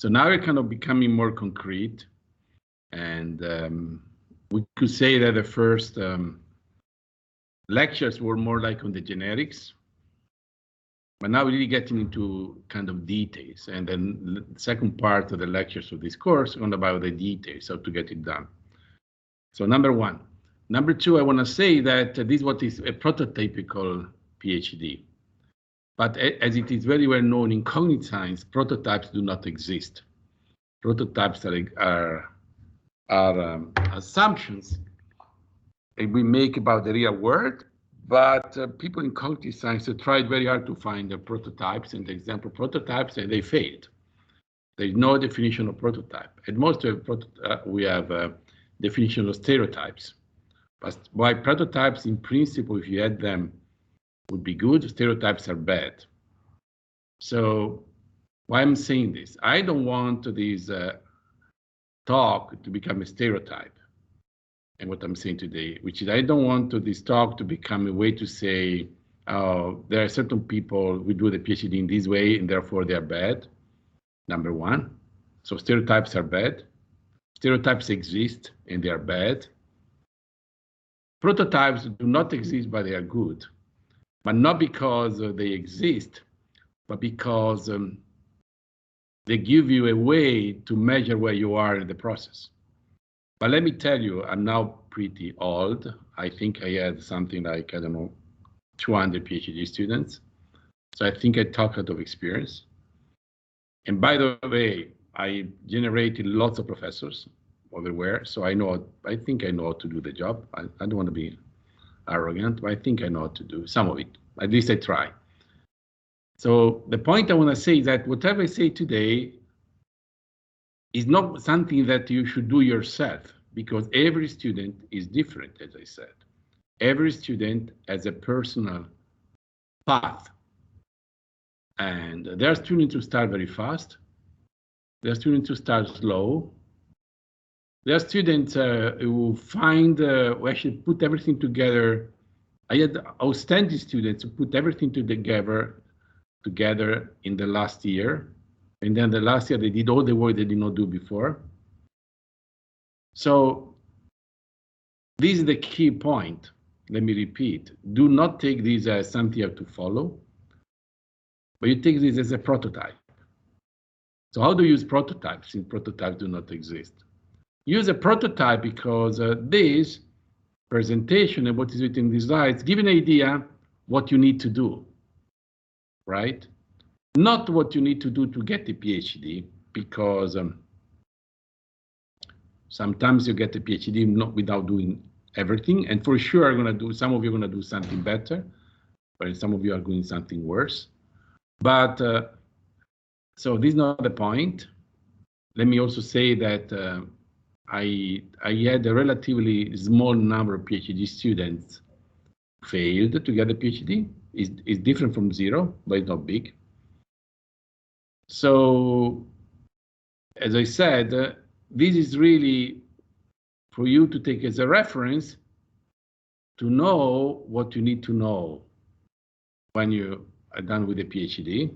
So now we're kind of becoming more concrete, and we could say that the first lectures were more like on the generics, but now we're really getting into kind of details. And then the second part of the lectures of this course on about the details, how to get it done. So number one. Number two, I want to say that this is what is a prototypical PhD. But as it is very well known in cognitive science, prototypes do not exist. Prototypes are assumptions that we make about the real world, but people in cognitive science have tried very hard to find the prototypes and the example prototypes, and they failed. There is no definition of prototype. At most, we have a definition of stereotypes. But why prototypes, in principle, if you had them, would be good, stereotypes are bad. So why I'm saying this? I don't want this talk to become a stereotype. And what I'm saying today, which is I don't want this talk to become a way to say, oh, there are certain people who do the PhD in this way and therefore they are bad. Number one. So stereotypes are bad. Stereotypes exist and they are bad. Prototypes do not exist, but they are good. But not because they exist, but because they give you a way to measure where you are in the process. But let me tell you, I'm now pretty old. I think I had something like, I don't know, 200 PhD students. So I think I talk out of experience. And by the way, I generated lots of professors everywhere. So I think I know how to do the job. I don't want to be arrogant, but I think I know how to do some of it. At least I try. So the point I want to say is that whatever I say today is not something that you should do yourself, because every student is different, as I said. Every student has a personal path. And there are students who start very fast. There are students who start slow. There are students who who actually put everything together. I had outstanding students who put everything together in the last year. And then the last year they did all the work they did not do before. So this is the key point. Let me repeat. Do not take this as something you have to follow, but you take this as a prototype. So how do you use prototypes since prototypes do not exist? Use a prototype because this presentation and what is written in these slides give an idea what you need to do, right? Not what you need to do to get a PhD, because sometimes you get a PhD not without doing everything, and for sure some of you are going to do something better, but some of you are doing something worse. But so this is not the point. Let me also say that I had a relatively small number of PhD students failed to get a PhD. It's different from zero, but it's not big. So, as I said, this is really for you to take as a reference to know what you need to know when you are done with a PhD.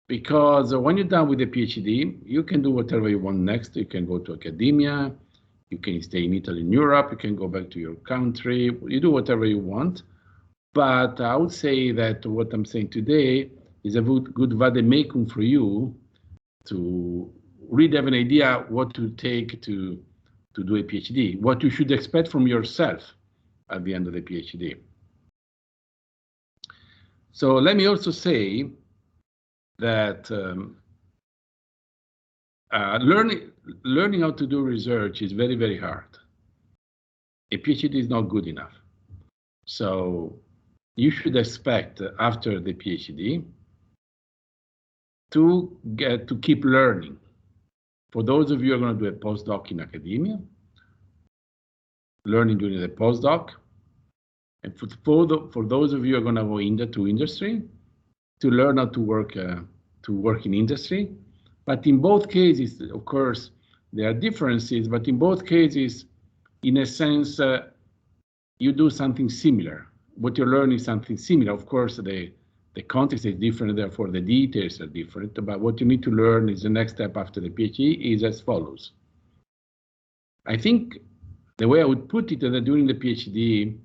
Because when you're done with a PhD, you can do whatever you want next. You can go to academia, you can stay in Italy, in Europe, you can go back to your country, you do whatever you want. But I would say that what I'm saying today is a good vademecum for you to really have an idea what to take to do a PhD, what you should expect from yourself at the end of the PhD. So let me also say that learning how to do research is very, very hard. A PhD is not good enough. So you should expect after the PhD to keep learning. For those of you who are going to do a postdoc in academia, learning during the postdoc, and for those of you who are going to go into industry, to learn how to work in industry. But in both cases, of course, there are differences, but in both cases, in a sense, you do something similar. What you're learning is something similar. Of course, the The context is different, therefore the details are different. But what you need to learn is the next step after the PhD is as follows. I think the way I would put it is that during the PhD,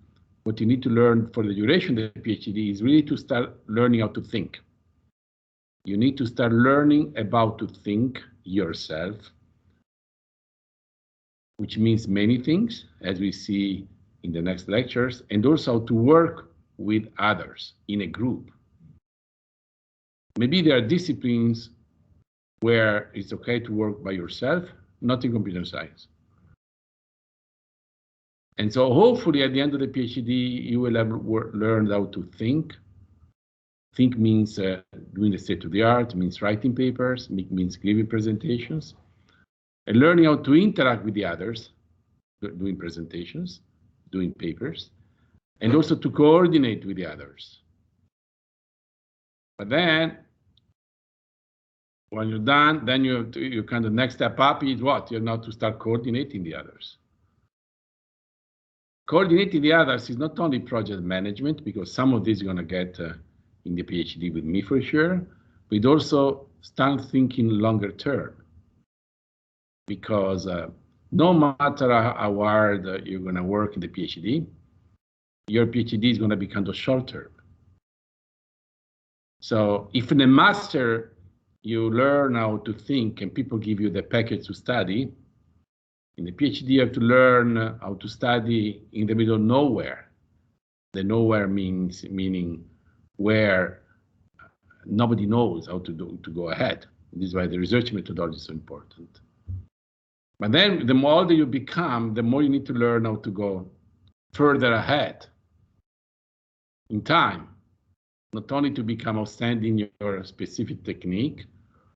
what you need to learn for the duration of the PhD is really to start learning how to think. You need to start learning about to think yourself, which means many things, as we see in the next lectures, and also how to work with others in a group. Maybe there are disciplines where it's okay to work by yourself, not in computer science. And so hopefully at the end of the PhD, you will have learned how to think. Think means doing the state of the art, means writing papers, means giving presentations, and learning how to interact with the others, doing presentations, doing papers, and also to coordinate with the others. But then, when you're done, then you kind of next step up is what? You're now to start coordinating the others. Coordinating the others is not only project management, because some of this you're going to get in the PhD with me for sure, but also start thinking longer term. Because no matter how hard you're going to work in the PhD, your PhD is going to be kind of short term. So if in a master you learn how to think and people give you the package to study, in the PhD you have to learn how to study in the middle of nowhere. The nowhere meaning where nobody knows how to go ahead. This is why the research methodology is so important. But then the more older you become, the more you need to learn how to go further ahead in time, not only to become outstanding in your specific technique,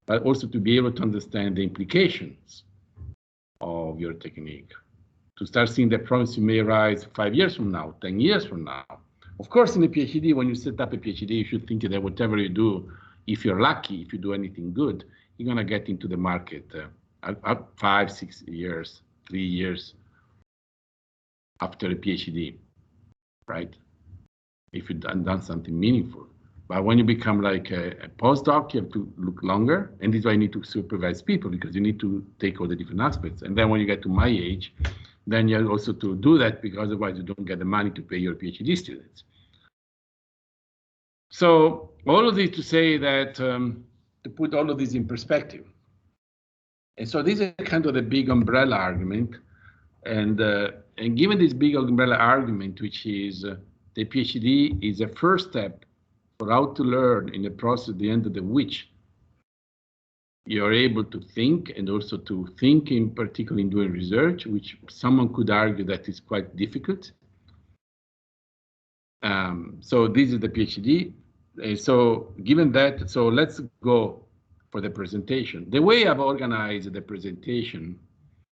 but also to be able to understand the implications of your technique, to start seeing the problems you may arise 5 years from now, 10 years from now. Of course, in a PhD, when you set up a PhD, you should think that whatever you do, if you're lucky, if you do anything good, you're going to get into the market 5, 6 years, 3 years after a PhD, right? If you've done something meaningful. But when you become like a postdoc, you have to look longer. And this is why you need to supervise people, because you need to take all the different aspects. And then when you get to my age, then you have also to do that, because otherwise you don't get the money to pay your PhD students. So all of this to say that, to put all of this in perspective. And so this is kind of the big umbrella argument. And given this big umbrella argument, which is the PhD is a first step for how to learn in a process at the end of which you're able to think, and also to think in particular in doing research, which someone could argue that is quite difficult. So this is the PhD. So given that, so let's go for the presentation. The way I've organized the presentation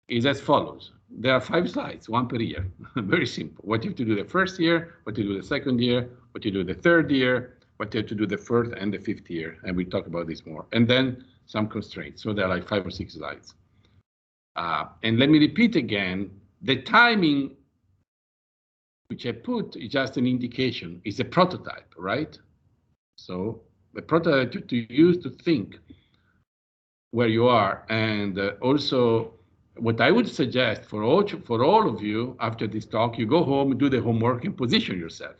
is as follows. There are 5 slides, 1 per year. Very simple. What you have to do the first year, what you do the second year, what you do the third year, what you have to do the 4th and the 5th year. And we talk about this more. And then some constraints. So there are like 5 or 6 slides. And let me repeat again, the timing which I put is just an indication. It's a prototype, right? So the prototype to use to think where you are. And also, what I would suggest for all of you after this talk, you go home, do the homework, and position yourself,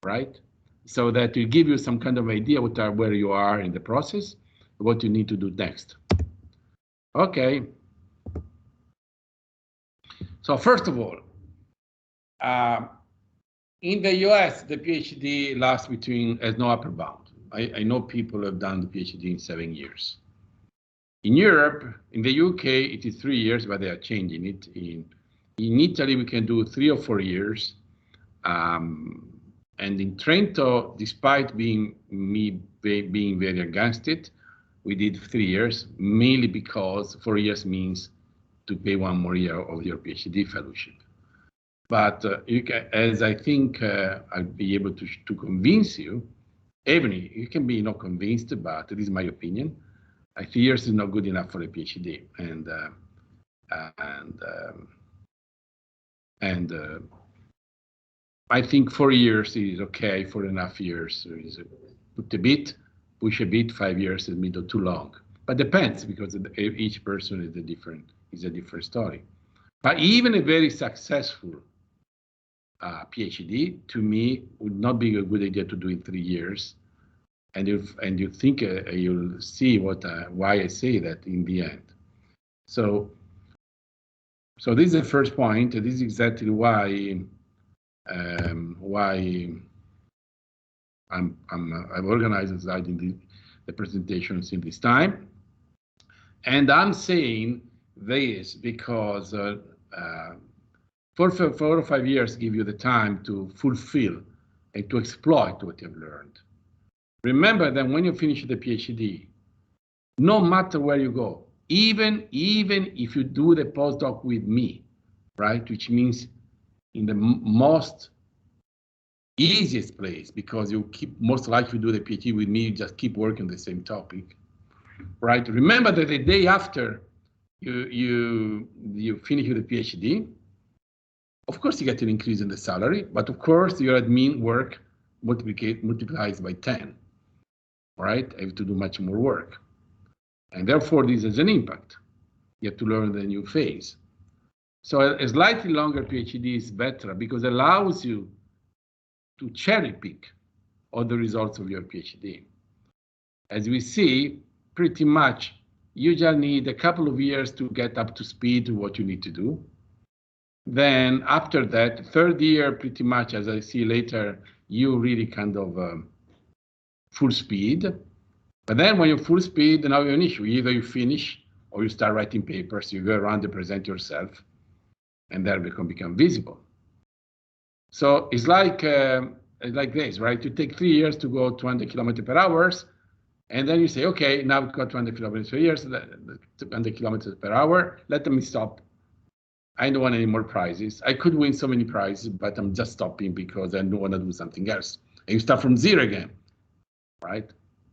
right? So that will give you some kind of idea where you are in the process, what you need to do next. Okay. So first of all, in the US, the PhD lasts has no upper bound. I know people have done the PhD in 7 years. In Europe, in the UK, it is 3 years, but they are changing it. In Italy, we can do 3 or 4 years. And in Trento, despite being very against it, we did 3 years, mainly because 4 years means to pay 1 more year of your PhD fellowship. But you can, as I think I'll be able to convince you, even you can be not convinced, but this is my opinion. 3 years is not good enough for a PhD, and I think 4 years is okay. 4.5 years is put a bit, push a bit, 5 years is middle too long. But depends, because each person is a different story. But even a very successful PhD, to me, would not be a good idea to do in 3 years. And you think you'll see why I say that in the end. So this is the first point. This is exactly why I've organized and sliding the presentations in this time. And I'm saying this because 4 or 5 years give you the time to fulfill and to exploit what you've learned. Remember that when you finish the PhD, no matter where you go, even if you do the postdoc with me, right, which means in the most easiest place, because you keep most likely do the PhD with me, you just keep working the same topic, right? Remember that the day after you finish with the PhD, of course you get an increase in the salary, but of course your admin work multiplies by 10, right? I have to do much more work. And therefore this has an impact. You have to learn the new phase. So a slightly longer PhD is better because it allows you to cherry pick all the results of your PhD. As we see, pretty much you just need a couple of years to get up to speed to what you need to do. Then after that, third year, pretty much, as I see later, you really kind of full speed. But then when you're full speed, now you're an issue. Either you finish or you start writing papers, you go around and present yourself, and that become visible. So it's like this, right? You take 3 years to go 200 kilometers per hour, and then you say, okay, now we've got 200 kilometers per year, 200 kilometers per hour, let me stop. I don't want any more prizes. I could win so many prizes, but I'm just stopping because I don't want to do something else. And you start from zero again, right?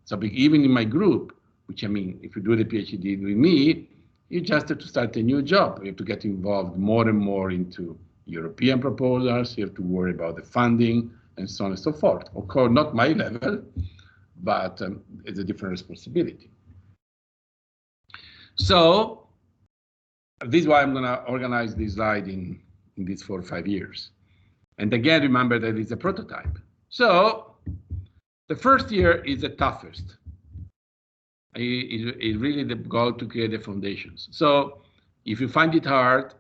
So even in my group, which I mean, if you do the PhD with me, you just have to start a new job. You have to get involved more and more into European proposals. You have to worry about the funding and so on and so forth. Of course, not my level, but it's a different responsibility. So this is why I'm going to organize this slide in these 4 or 5 years. And again, remember that it's a prototype. So the first year is the toughest. It's really the goal to create the foundations. So if you find it hard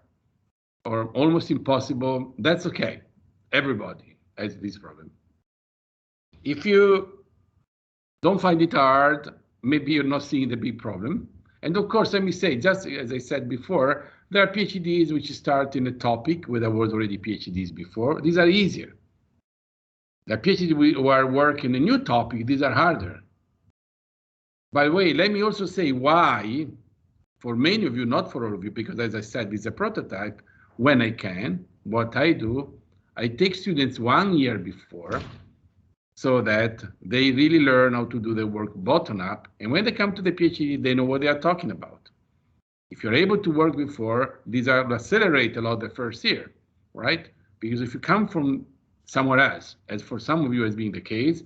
or almost impossible, that's okay. Everybody has this problem. If you don't find it hard, maybe you're not seeing the big problem. And of course, let me say, just as I said before, there are PhDs which start in a topic where there was already PhDs before. These are easier. The PhDs who are working a new topic, these are harder. By the way, let me also say why, for many of you, not for all of you, because as I said, it's a prototype. When I can, what I do, I take students 1 year before so that they really learn how to do the work bottom up. And when they come to the PhD, they know what they are talking about. If you're able to work before, these are accelerate a lot the first year, right? Because if you come from somewhere else, as for some of you as being the case,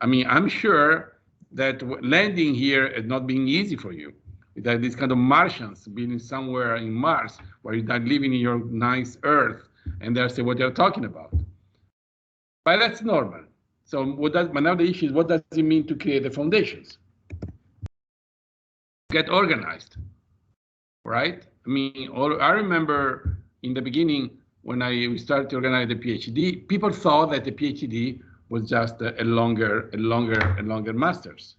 I mean, I'm sure that landing here is not being easy for you. That these kind of Martians being somewhere in Mars, where you're not living in your nice Earth, and they'll say what they're talking about. But that's normal. So but now the issue is, what does it mean to create the foundations? Get organized, right? I mean, I remember in the beginning when we started to organize the PhD, people thought that the PhD was just a longer master's.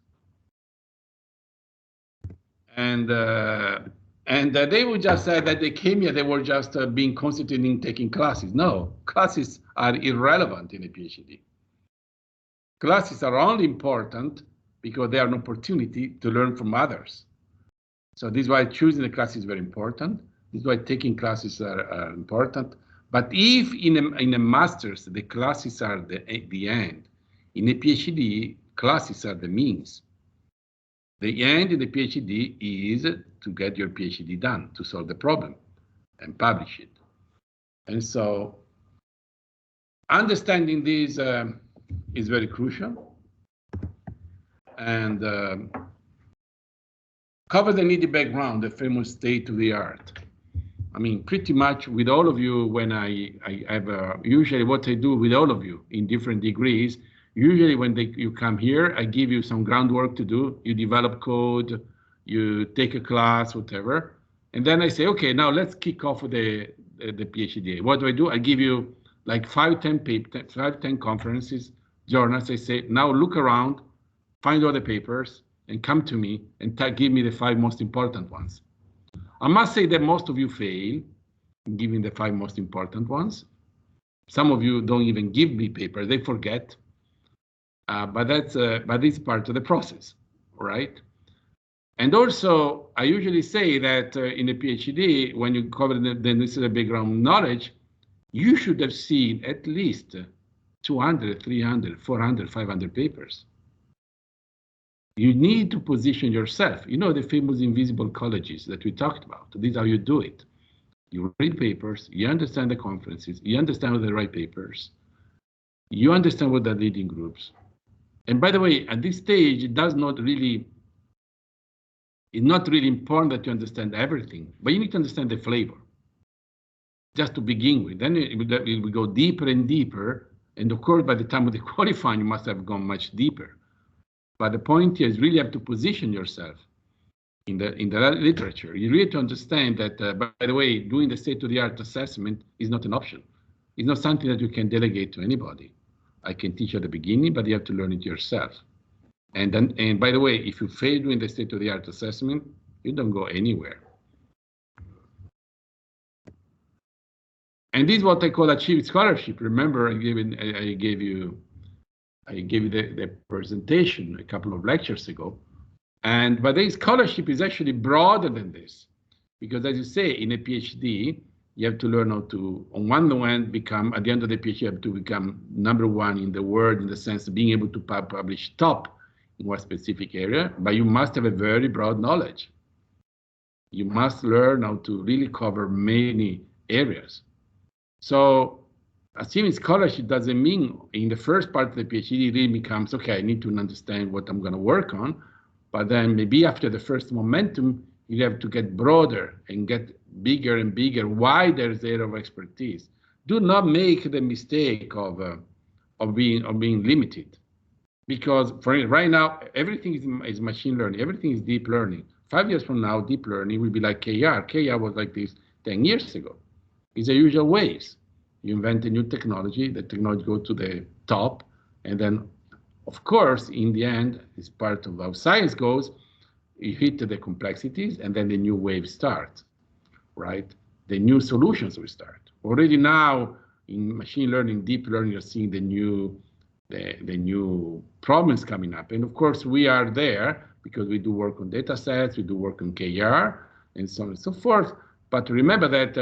And they would just say that they came here, they were just being concentrated in taking classes. No, classes are irrelevant in a PhD. Classes are only important because they are an opportunity to learn from others. So this is why choosing the class is very important. This is why taking classes are important. But if in a master's, the classes are the end, in a PhD, classes are the means. The end in the PhD is to get your PhD done, to solve the problem and publish it. And so understanding this is very crucial. and cover the needy background, the famous state of the art. I mean, pretty much with all of you, when I have usually what I do with all of you in different degrees, usually when you come here, I give you some groundwork to do. You develop code, you take a class, whatever. And then I say, okay, now let's kick off with the PhD. What do? I give you like 5-10 conferences, journals. I say, now look around, find all the papers, and come to me and give me the 5 most important ones. I must say that most of you fail in giving the 5 most important ones. Some of you don't even give me paper, they forget. But it's part of the process, right? And also, I usually say that in a PhD, when you cover the necessary background knowledge, you should have seen at least 200, 300, 400, 500 papers. You need to position yourself. You know the famous invisible colleges that we talked about. This is how you do it. You read papers, you understand the conferences, you understand what the right papers, you understand what the leading groups. And by the way, at this stage, it's not really important that you understand everything, but you need to understand the flavor, just to begin with. Then we go deeper and deeper. And of course, by the time of the qualifying, you must have gone much deeper. But the point here is really have to position yourself in the literature. You really have to understand that, by the way, doing the state-of-the-art assessment is not an option. It's not something that you can delegate to anybody. I can teach at the beginning, but you have to learn it yourself. And by the way, if you fail doing the state-of-the-art assessment, you don't go anywhere. And this is what I call achieved scholarship. Remember, I gave you the presentation a couple of lectures ago. But the scholarship is actually broader than this, because as you say, in a PhD, you have to learn how to, on one hand, become, at the end of the PhD, you have to become #1 in the world, in the sense of being able to publish top in one specific area, but you must have a very broad knowledge. You must learn how to really cover many areas. So achieving scholarship doesn't mean in the first part of the PhD it really becomes, okay, I need to understand what I'm going to work on, but then maybe after the first momentum, you have to get broader and get bigger and bigger, wider area of expertise. Do not make the mistake of being limited, because right now everything is machine learning, everything is deep learning. 5 years from now, deep learning will be like KR. KR was like this 10 years ago. It's the usual ways. You invent a new technology, the technology goes to the top, and then, of course, in the end, it's part of how science goes, you hit the complexities, and then the new waves start, right? The new solutions will start. Already now, in machine learning, deep learning, you're seeing the new problems coming up. And of course, we are there because we do work on data sets, we do work on KR, and so on and so forth. But remember that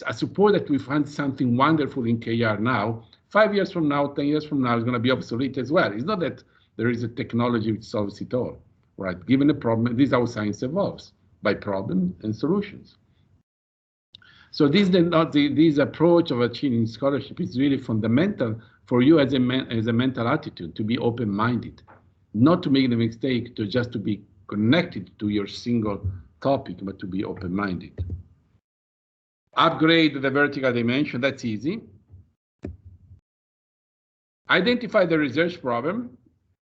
I suppose that we find something wonderful in KR now. 5 years from now, 10 years from now, it's going to be obsolete as well. It's not that there is a technology which solves it all, right? Given a problem, this is how science evolves, by problem and solutions. So this approach of achieving scholarship is really fundamental for you as a mental attitude, to be open-minded, not to make the mistake to be connected to your single topic, but to be open-minded. Upgrade the vertical dimension, that's easy. Identify the research problem,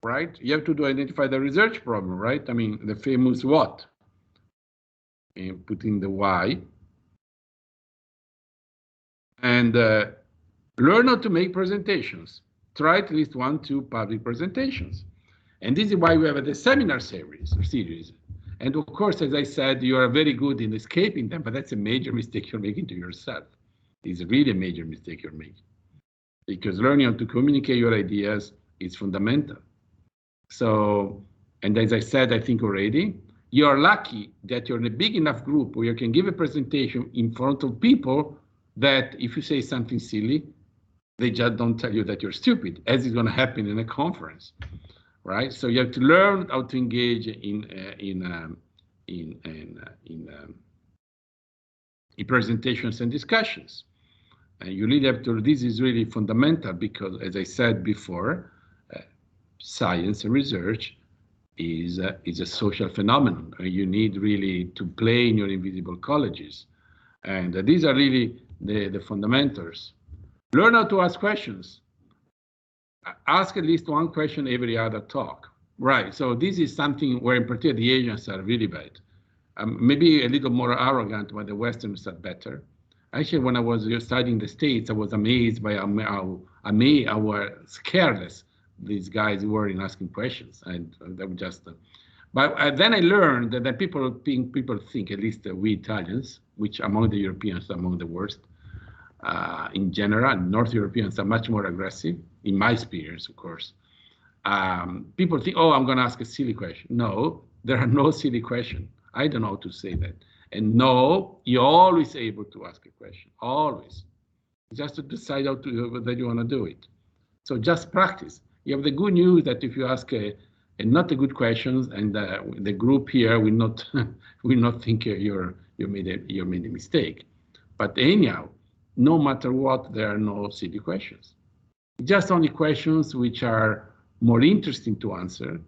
right? You have to identify the research problem, right? I mean, the famous what? And put in the why. And learn how to make presentations. Try at least 1-2 public presentations. And this is why we have the seminar series. And of course, as I said, you are very good in escaping them, but that's a major mistake you're making to yourself. It's really a major mistake you're making, because learning how to communicate your ideas is fundamental. So, and as I said, I think already, you're lucky that you're in a big enough group where you can give a presentation in front of people that if you say something silly, they just don't tell you that you're stupid, as is going to happen in a conference. Right, so you have to learn how to engage in presentations and discussions, and you really have to. This is really fundamental because, as I said before, science and research is a social phenomenon. You need really to play in your invisible colleges. And these are really the fundamentals. Learn how to ask questions. Ask at least one question every other talk. Right, so this is something where in particular the Asians are really bad. Maybe a little more arrogant, but the Westerns are better. Actually, when I was studying the States, I was amazed by how careless these guys were in asking questions. And they were just, but then I learned that people think, at least we Italians, which among the Europeans are among the worst in general, North Europeans are much more aggressive, in my experience, of course. People think, oh, I'm going to ask a silly question. No, there are no silly questions. I don't know how to say that. And no, you're always able to ask a question, always. Just to decide how to, that you want to do it. So just practice. You have the good news that if you ask not a good questions, and the group here will not will not think you made a mistake. But anyhow, no matter what, there are no silly questions. Just only questions which are more interesting to answer.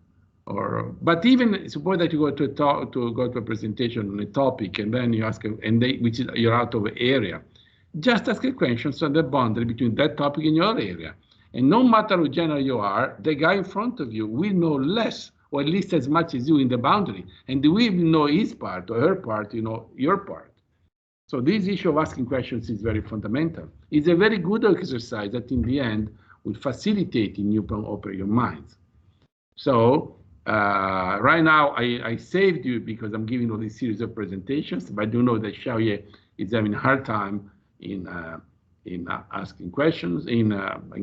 But even suppose that you go to a presentation on a topic, and then you ask, which is you're out of area, just ask a question on the boundary between that topic and your area. And no matter how general you are, the guy in front of you will know less, or at least as much as you in the boundary, and we will know his part or her part, you know, your part. So this issue of asking questions is very fundamental. It's a very good exercise that in the end will facilitate in you open your minds. So right now I saved you because I'm giving all this series of presentations, but I do know that Xiaoye is having a hard time in asking questions, in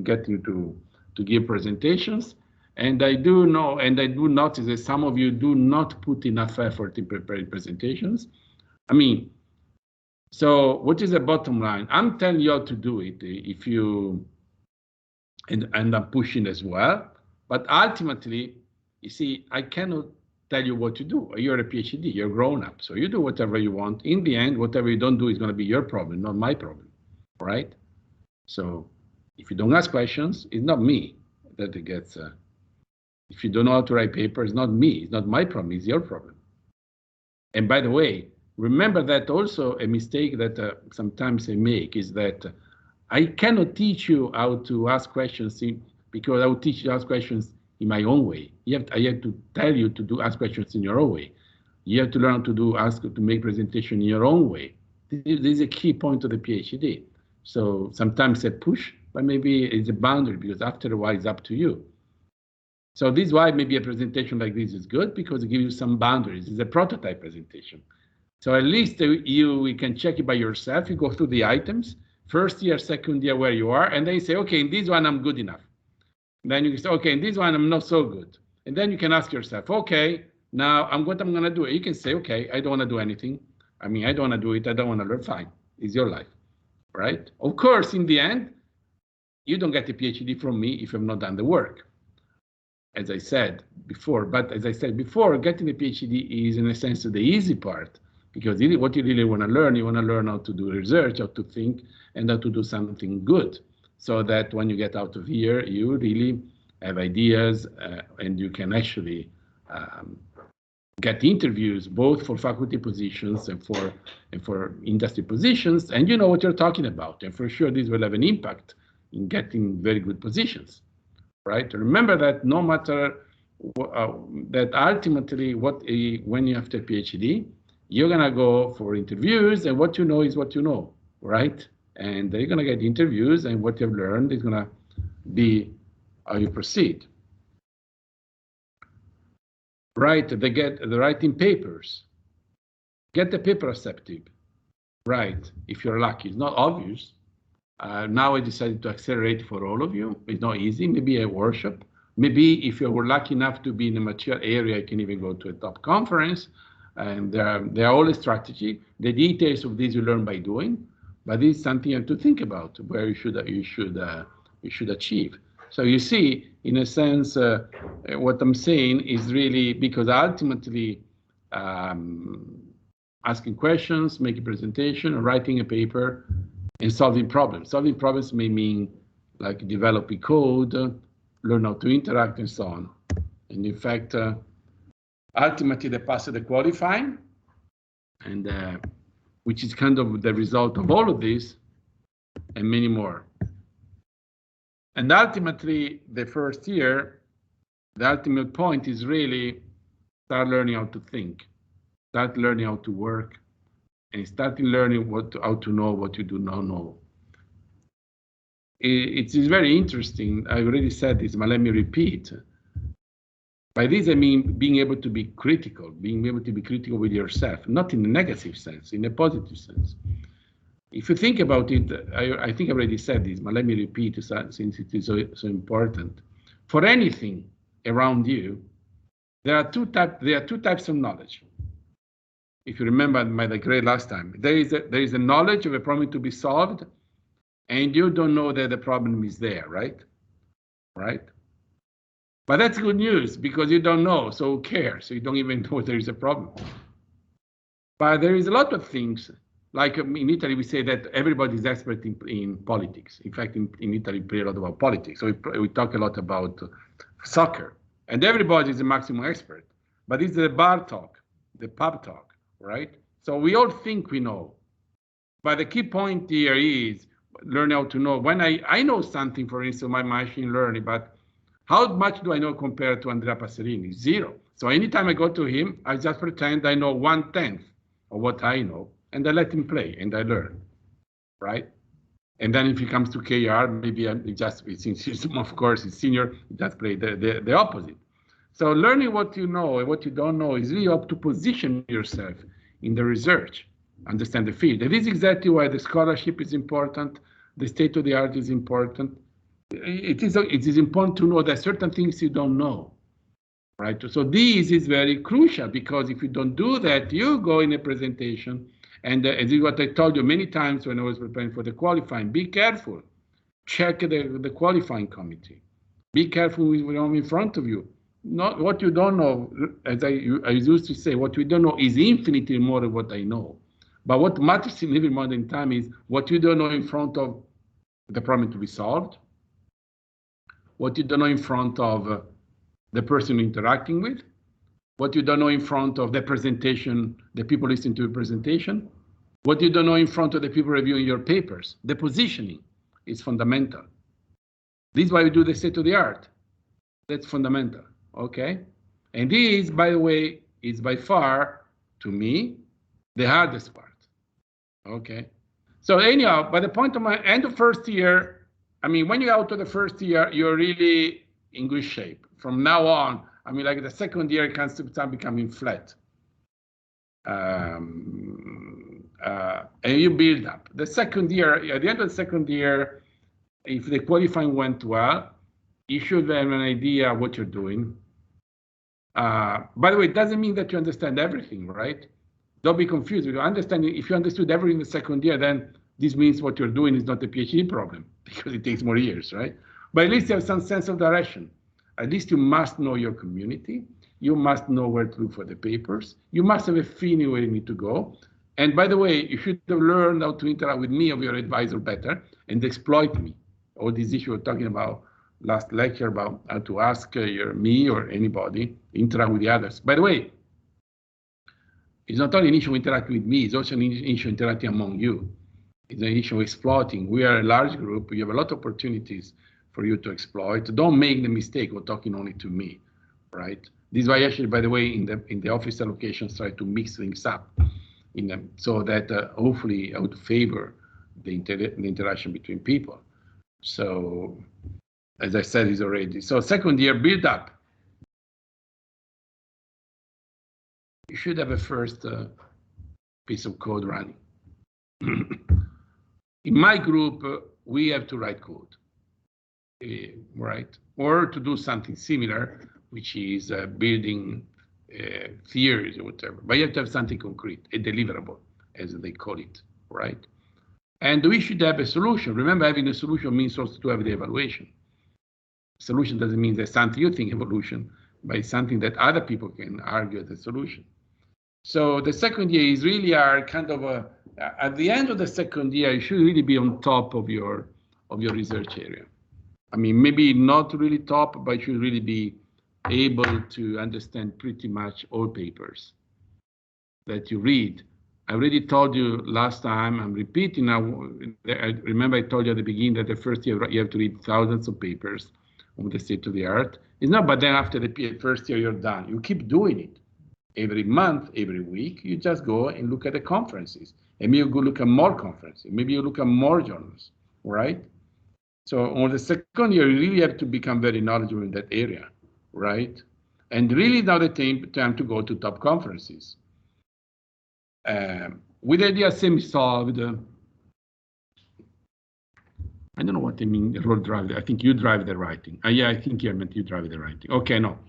getting to give presentations. And I do know, and I do notice that some of you do not put enough effort in preparing presentations. I mean, so what is the bottom line? I'm telling you how to do it if you, and I'm pushing as well. But ultimately, you see, I cannot tell you what to do. You're a PhD, you're grown up. So you do whatever you want. In the end, whatever you don't do is going to be your problem, not my problem, right? So if you don't ask questions, it's not me that it gets, if you don't know how to write papers, it's not me, it's not my problem, it's your problem. And by the way, remember that also a mistake that sometimes I make is that I cannot teach you how to ask questions because I will teach you to ask questions in my own way. I have to tell you to ask questions in your own way. You have to learn to make presentation in your own way. This is a key point of the PhD. So sometimes a push, but maybe it's a boundary because after a while it's up to you. So this is why maybe a presentation like this is good because it gives you some boundaries. It's a prototype presentation. So at least you can check it by yourself. You go through the items, first year, second year, where you are, and then you say, okay, in this one I'm good enough. And then you can say, okay, in this one I'm not so good. And then you can ask yourself, okay, now what I'm going to do. You can say, okay, I don't want to do anything. I mean, I don't want to do it. I don't want to learn. Fine, it's your life, right? Of course, in the end, you don't get a PhD from me if you've not done the work, as I said before. But as I said before, getting a PhD is in a sense the easy part. Because what you really want to learn, you want to learn how to do research, how to think, and how to do something good. So that when you get out of here, you really have ideas and you can actually get interviews, both for faculty positions and for industry positions, and you know what you're talking about. And for sure, this will have an impact in getting very good positions, right? Remember that no matter that ultimately when you have a PhD, you're going to go for interviews, and what you know is what you know, right? And they're going to get interviews, and what you've learned is going to be how you proceed. Right, they get the writing papers. Get the paper accepted, right, if you're lucky. It's not obvious. Now I decided to accelerate for all of you. It's not easy, maybe a workshop. Maybe if you were lucky enough to be in a mature area, you can even go to a top conference. And there are all a strategy. The details of this you learn by doing, but this is something you have to think about where you should achieve. So you see, in a sense, what I'm saying is really because ultimately asking questions, making a presentation, writing a paper, and solving problems. Solving problems may mean like developing code, learn how to interact, and so on. And in fact, Ultimately, they pass the qualifying, and which is kind of the result of all of this, and many more. And ultimately, the first year, the ultimate point is really start learning how to think, start learning how to work, and start learning how to know what you do not know. It is very interesting. I already said this, but let me repeat. By this, I mean being able to be critical with yourself, not in a negative sense, in a positive sense. If you think about it, I think I already said this, but let me repeat since it is so important. For anything around you, there are two types of knowledge. If you remember my grade last time, there is a knowledge of a problem to be solved, and you don't know that the problem is there, right? Right? But that's good news because you don't know, so who cares? So you don't even know there is a problem. But there is a lot of things, like in Italy, we say that everybody is expert in politics. In fact, in Italy, we play a lot about politics. So we talk a lot about soccer, and everybody is a maximum expert. But it's the bar talk, the pub talk, right? So we all think we know. But the key point here is learn how to know. When I know something, for instance, my machine learning, but how much do I know compared to Andrea Passerini? Zero. So anytime I go to him, I just pretend I know 1/10 of what I know, and I let him play, and I learn, right? And then if it comes to KR, maybe I just, since he's, of course, he's senior, just play the opposite. So learning what you know and what you don't know is really up to position yourself in the research, understand the field. And this is exactly why the scholarship is important, the state of the art is important. It is important to know that certain things you don't know, right? So this is very crucial, because if you don't do that, you go in a presentation, and this is what I told you many times when I was preparing for the qualifying. Be careful. Check the qualifying committee. Be careful with what in front of you. Not what you don't know, as I used to say, what you don't know is infinitely more than what I know. But what matters in every modern time is what you don't know in front of the problem to be solved, what you don't know in front of the person interacting with, what you don't know in front of the presentation, the people listening to the presentation, what you don't know in front of the people reviewing your papers. The positioning is fundamental. This is why we do the state of the art. That's fundamental, okay? And this, by the way, is by far, to me, the hardest part, okay? So anyhow, by the point of my end of first year, I mean, when you're out of the first year, you're really in good shape. From now on, I mean, like the second year can start becoming flat. And you build up. The second year, at the end of the second year, if the qualifying went well, you should have an idea what you're doing. By the way, it doesn't mean that you understand everything, right? Don't be confused. If you understood everything in the second year, then this means what you're doing is not a PhD problem, because it takes more years, right? But at least you have some sense of direction. At least you must know your community. You must know where to look for the papers. You must have a feeling where you need to go. And by the way, you should have learned how to interact with me or your advisor better and exploit me. All these issues we're talking about last lecture about how to ask me or anybody, interact with the others. By the way, it's not only an issue of interacting with me, it's also an issue of interacting among you. It's an issue of exploiting. We are a large group. You have a lot of opportunities for you to exploit. Don't make the mistake of talking only to me, right? This is why actually, by the way, in the office allocations, try to mix things up in them so that hopefully I would favor the interaction between people. So, as I said, is already. So second year, build up. You should have a first piece of code running. In my group, we have to write code, right? Or to do something similar, which is building theories or whatever. But you have to have something concrete, a deliverable, as they call it, right? And we should have a solution. Remember, having a solution means also to have the evaluation. Solution doesn't mean that something you think evolution, but it's something that other people can argue as a solution. So the second year is really our kind of at the end of the second year, you should really be on top of your research area. I mean, maybe not really top, but you should really be able to understand pretty much all papers that you read. I already told you last time, I'm repeating now. I remember I told you at the beginning that the first year you have to read thousands of papers on the state of the art. It's not, but then after the first year you're done. You keep doing it. Every month, every week, you just go and look at the conferences. And maybe you go look at more conferences. Maybe you look at more journals, right? So on the second year, you really have to become very knowledgeable in that area, right? And really now the time to go to top conferences. With the idea semi-solved, I don't know what I mean, role drive. I think you drive the writing. Yeah, I think you meant you drive the writing. Okay, no.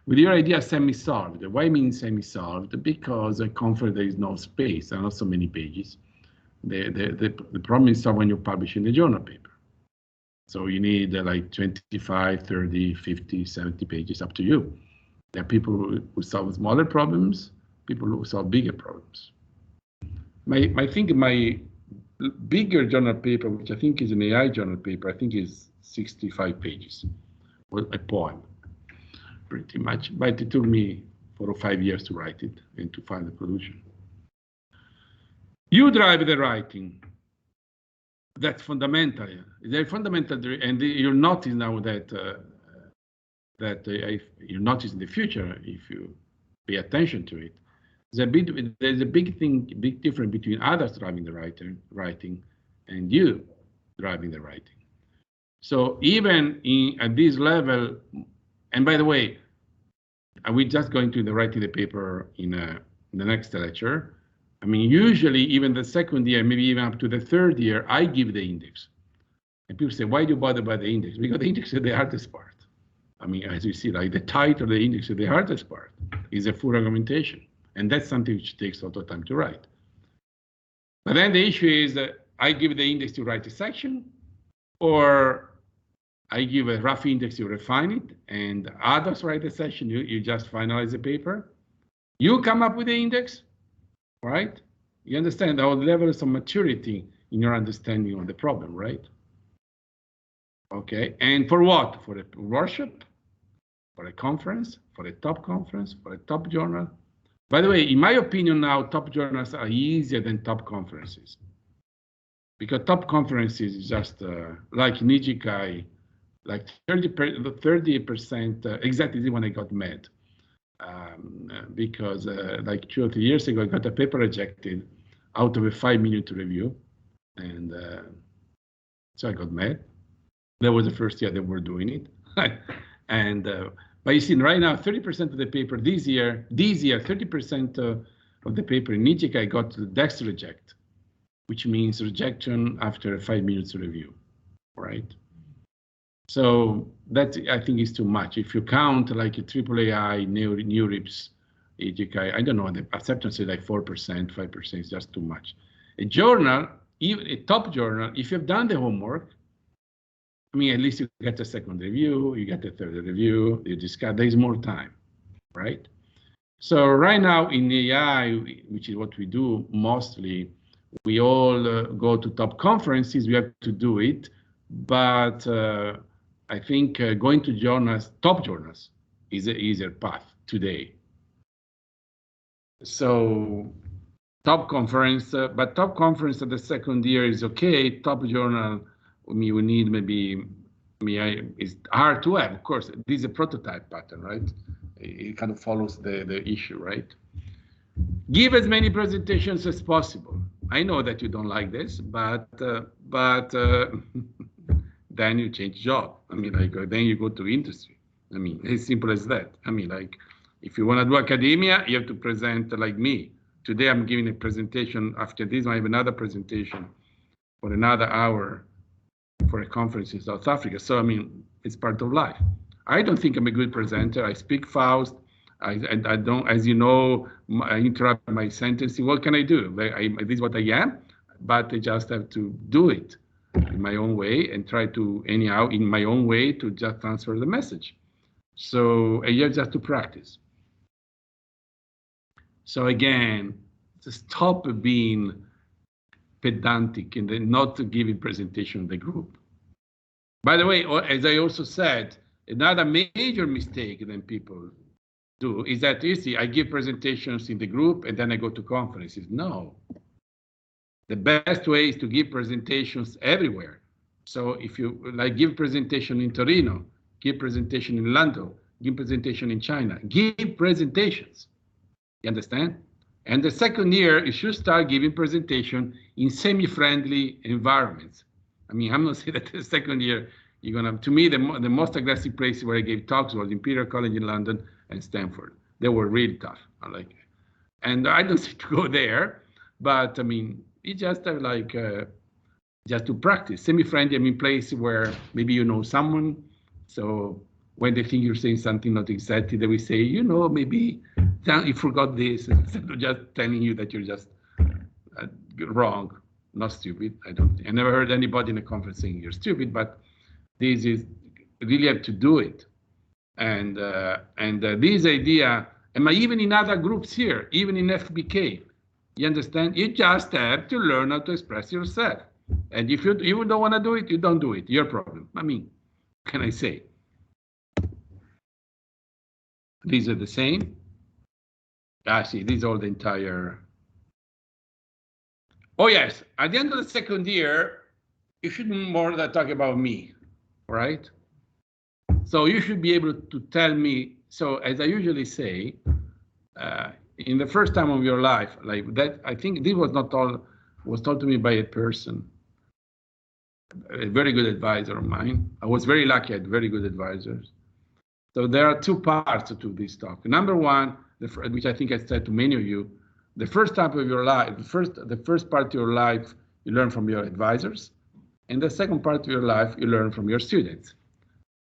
With your idea semi-solved, why I mean semi-solved? Because a conference, there is no space, there are not so many pages. The problem is when you publish in the journal paper. So you need like 25, 30, 50, 70 pages, up to you. There are people who solve smaller problems, people who solve bigger problems. I think my bigger journal paper, which I think is an AI journal paper, I think is 65 pages, well, a poem, pretty much. But it took me 4 or 5 years to write it and to find the solution. You drive the writing. That's fundamental. They're fundamental, and you'll notice now that you'll notice in the future if you pay attention to it. There's a big difference between others driving the writing and you driving the writing. So even at this level, and by the way, we're just going to writing the paper in the next lecture. I mean, usually even the second year, maybe even up to the third year, I give the index. And people say, why do you bother by the index? Because the index is the hardest part. I mean, as you see, like the title of the index is the hardest part, is a full argumentation. And that's something which takes a lot of time to write. But then the issue is that I give the index to write a section, or I give a rough index, you refine it, and others write a section, you just finalize the paper. You come up with the index, right? You understand our levels of maturity in your understanding of the problem, right? Okay, and for what? For a workshop, for a conference, for a top conference, for a top journal. By the way, in my opinion now, top journals are easier than top conferences. Because top conferences is just like Nijikai, like 30%, exactly when I got mad. Because like 2 or 3 years ago, I got a paper rejected out of a 5-minute review. And so I got mad. That was the first year they were doing it. And but you see, right now, 30% of the paper this year, 30% of the paper in Nijikai got the DEX reject, which means rejection after a 5 minutes review, right? So that I think is too much. If you count like a AAAI, NeoRIPS, Nijikai, I don't know, the acceptance is like 4%, 5% is just too much. A journal, even a top journal, if you've done the homework, I mean, at least you get a second review, you get a third review, you discuss, there's more time, right? So right now in AI, which is what we do mostly, we all go to top conferences, we have to do it, but I think going to journals, top journals, is an easier path today. So top conference, but top conference at the second year is okay, top journal, I mean, we need maybe, it's hard to have, of course. This is a prototype pattern, right? It kind of follows the issue, right? Give as many presentations as possible. I know that you don't like this, but then you change job. I mean, like then you go to industry. I mean, as simple as that. I mean, like if you want to do academia, you have to present like me. Today I'm giving a presentation. After this, I have another presentation for another hour for a conference in South Africa. So, I mean, it's part of life. I don't think I'm a good presenter. I speak fast. I don't, as you know, I interrupt my sentences. What can I do? This is what I am, but I just have to do it in my own way and try to, anyhow, in my own way to just transfer the message. So you have just to practice. So again, just stop being pedantic and then not to give a presentation of the group. By the way, as I also said, Another major mistake that people do is that, you see, I give presentations in the group and then I go to conferences. No. The best way is to give presentations everywhere. So if you like give presentation in Torino, give presentation in London, give presentation in China, give presentations. You understand? And the second year, you should start giving presentation in semi-friendly environments. I mean, I'm not saying that the second year you're gonna. To me, the most aggressive place where I gave talks was Imperial College in London and Stanford. They were really tough. I like it. And I don't say to go there, but I mean, you just have like just to practice semi-friendly. I mean, place where maybe you know someone, so when they think you're saying something not exactly, they will say, you know, maybe you forgot this, instead of just telling you that you're just wrong, not stupid. I never heard anybody in a conference saying you're stupid, but this is really have to do it. And this idea, and even in other groups here, even in FBK, you understand? You just have to learn how to express yourself. And if you don't want to do it, you don't do it. Your problem. I mean, what can I say? These are the same. I see, these are the entire. Oh yes, at the end of the second year, you shouldn't more than talk about me, right? So you should be able to tell me, so as I usually say, in the first time of your life, like that, I think this was not all, was told to me by a person, a very good advisor of mine. I was very lucky, I had very good advisors. So there are two parts to this talk. Number one, which I think I said to many of you, the first time of your life, the first part of your life, you learn from your advisors. And the second part of your life, you learn from your students.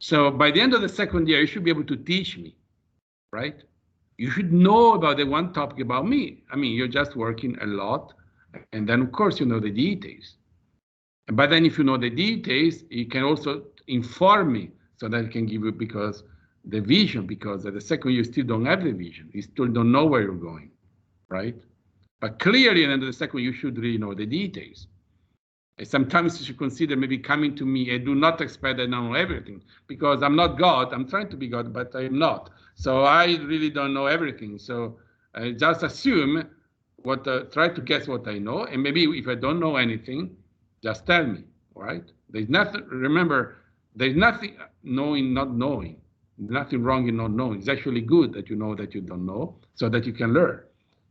So by the end of the second year, you should be able to teach me, right? You should know about the one topic about me. I mean, you're just working a lot. And then, of course, you know the details. But then if you know the details, you can also inform me so that I can give you, because the vision, because at the second you still don't have the vision. You still don't know where you're going, right? But clearly, at the end of the second, you should really know the details. And sometimes you should consider maybe coming to me and do not expect that I know everything, because I'm not God. I'm trying to be God, but I'm not. So I really don't know everything. So just assume what, try to guess what I know. And maybe if I don't know anything, just tell me, right? There's nothing, remember, there's nothing knowing, not knowing. Nothing wrong in not knowing. It's actually good that you know that you don't know, so that you can learn.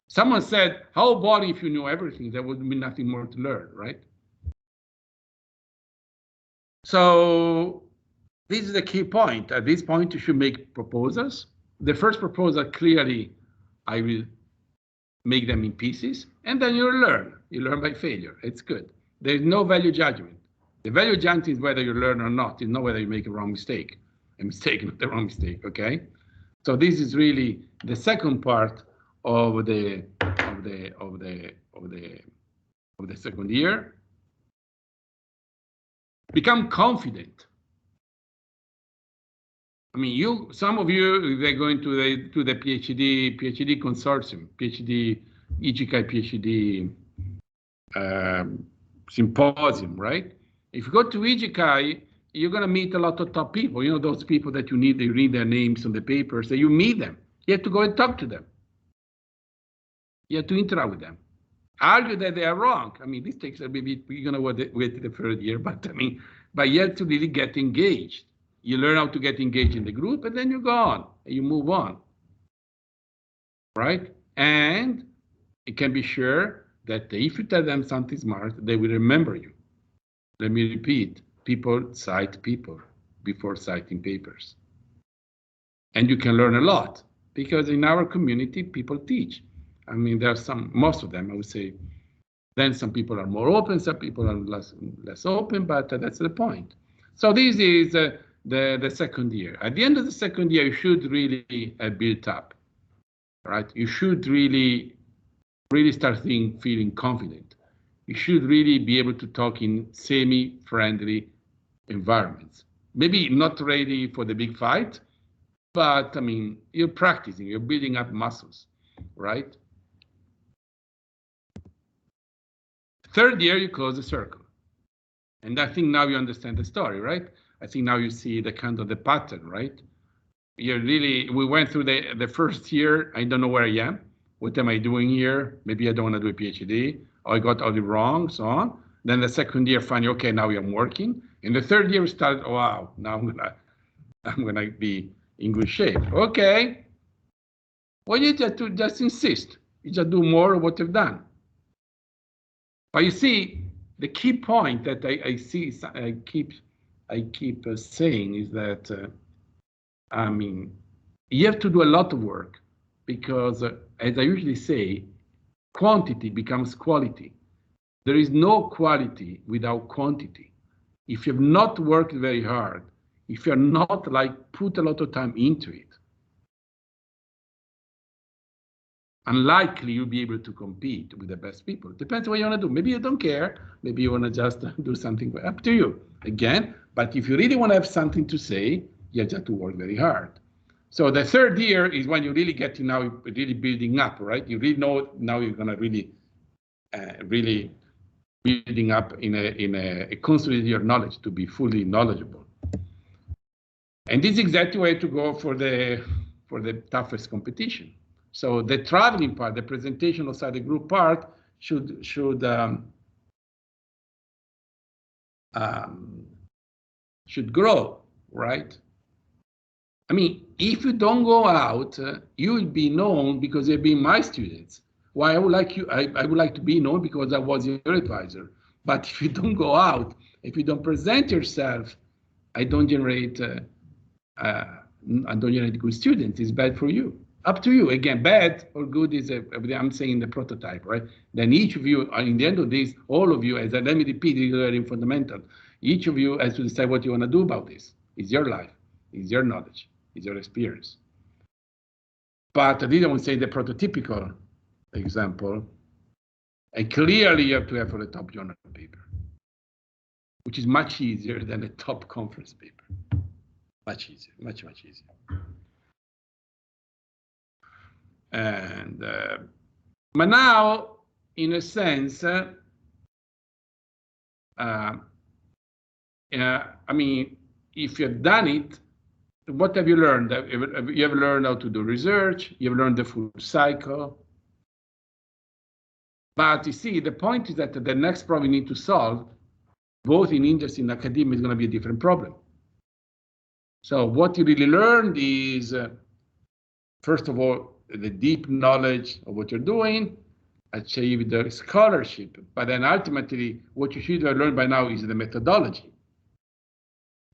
Someone said, how boring if you knew everything? There would be nothing more to learn, right? So this is the key point. At this point, you should make proposals. The first proposal, clearly, I will make them in pieces, and then you learn. You learn by failure. It's good. There's no value judgment. The value judgment is whether you learn or not. It's not whether you make a wrong mistake. A mistake, not the wrong mistake, okay? So this is really the second part of the second year. Become confident. I mean, some of you, they're going to the PhD consortium, Ichikai PhD symposium, right? If you go to Ichikai, you're going to meet a lot of top people. You know, those people that you read their names on the papers, so you meet them. You have to go and talk to them. You have to interact with them. Argue that they are wrong. I mean, this takes maybe you're going to wait the third year, but I mean, but you have to really get engaged. You learn how to get engaged in the group, and then you go on, and you move on, right? And it can be sure that if you tell them something smart, they will remember you. Let me repeat. People cite people before citing papers. And you can learn a lot, because in our community, people teach. I mean, there are most of them, I would say. Then some people are more open, some people are less open, but that's the point. So this is the second year. At the end of the second year, you should really build up, right? You should really start feeling confident. You should really be able to talk in semi-friendly environments. Maybe not ready for the big fight, but I mean, you're practicing, you're building up muscles, right? Third year, you close the circle. And I think now you understand the story, right? I think now you see the kind of the pattern, right? We went through the first year, I don't know where I am. What am I doing here? Maybe I don't want to do a PhD, or I got all it wrong, so on. Then the second year, finally, okay, now I'm working. In the third year, we started, oh, wow, now I'm gonna be in good shape. Okay. Well, you just insist. You just do more of what you've done. But you see, the key point that I keep saying is that I mean, you have to do a lot of work because, as I usually say, quantity becomes quality. There is no quality without quantity. If you have not worked very hard, if you're not like put a lot of time into it, unlikely you'll be able to compete with the best people. Depends what you want to do. Maybe you don't care. Maybe you want to just do something, up to you. Again, but if you really want to have something to say, you just have to work very hard. So the third year is when you really get to now really building up, right? You really know now you're going to really building up in a consolidate your knowledge to be fully knowledgeable. And this is exactly where to go for the toughest competition. So the traveling part, the presentation outside the group part should grow, right? I mean, if you don't go out, you will be known because you've been my students. Why I would like you? I would like to be known because I was your advisor. But if you don't go out, if you don't present yourself, I don't generate good students. It's bad for you. Up to you. Again, bad or good is I'm saying the prototype, right? Then each of you, in the end of this, all of you, as let me repeat, it's very fundamental. Each of you has to decide what you want to do about this. It's your life, it's your knowledge, it's your experience. But I didn't want to say the prototypical example. And clearly you have to have for the top journal paper, which is much easier than a top conference paper. Much easier, much easier. And but now, in a sense, I mean, if you've done it, what have you learned? You have learned how to do research. You have learned the full cycle. But you see, the point is that the next problem you need to solve, both in industry and academia, is going to be a different problem. So what you really learned is, first of all, the deep knowledge of what you're doing, achieve the scholarship. But then ultimately, what you should have learned by now is the methodology,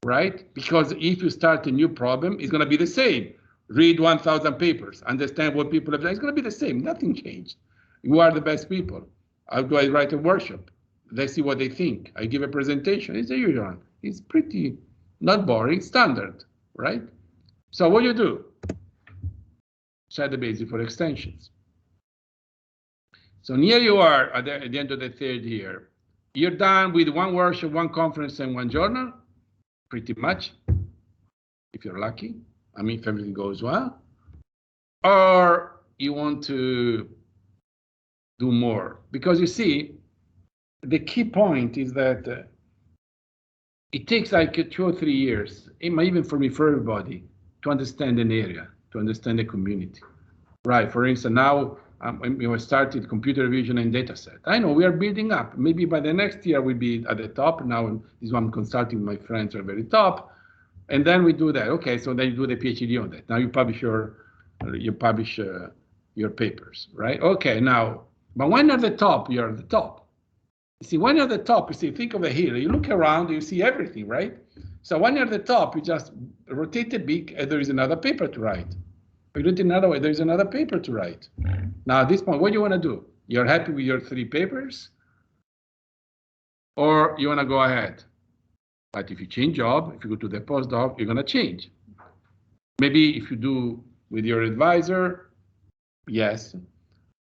right? Because if you start a new problem, it's going to be the same. Read 1,000 papers, understand what people have done. It's going to be the same. Nothing changed. You are the best people. How do I write a workshop? Let's see what they think. I give a presentation. It's the usual. It's pretty not boring, standard, right? So what you do? Set the basis for extensions. So here you are at the end of the third year. You're done with one workshop, one conference, and one journal, pretty much, if you're lucky. I mean, if everything goes well. Or you want to do more. Because you see, the key point is that it takes like 2 or 3 years, even for me, for everybody, to understand an area, to understand the community. Right, for instance, now we started computer vision and data set. I know we are building up. Maybe by the next year we'll be at the top. Now this is what I'm consulting with my friends are very top. And then we do that. Okay, so then you do the PhD on that. Now you publish your papers, right? Okay, now, but when you're at the top, you're at the top. You see, when you're at the top, you see, think of a hill. You look around, you see everything, right? So when you're at the top, you just rotate the beak, and there is another paper to write. But you do it another way, there's another paper to write. Now, at this point, what do you want to do? You're happy with your 3 papers? Or you want to go ahead? But if you change job, if you go to the postdoc, you're going to change. Maybe if you do with your advisor, yes.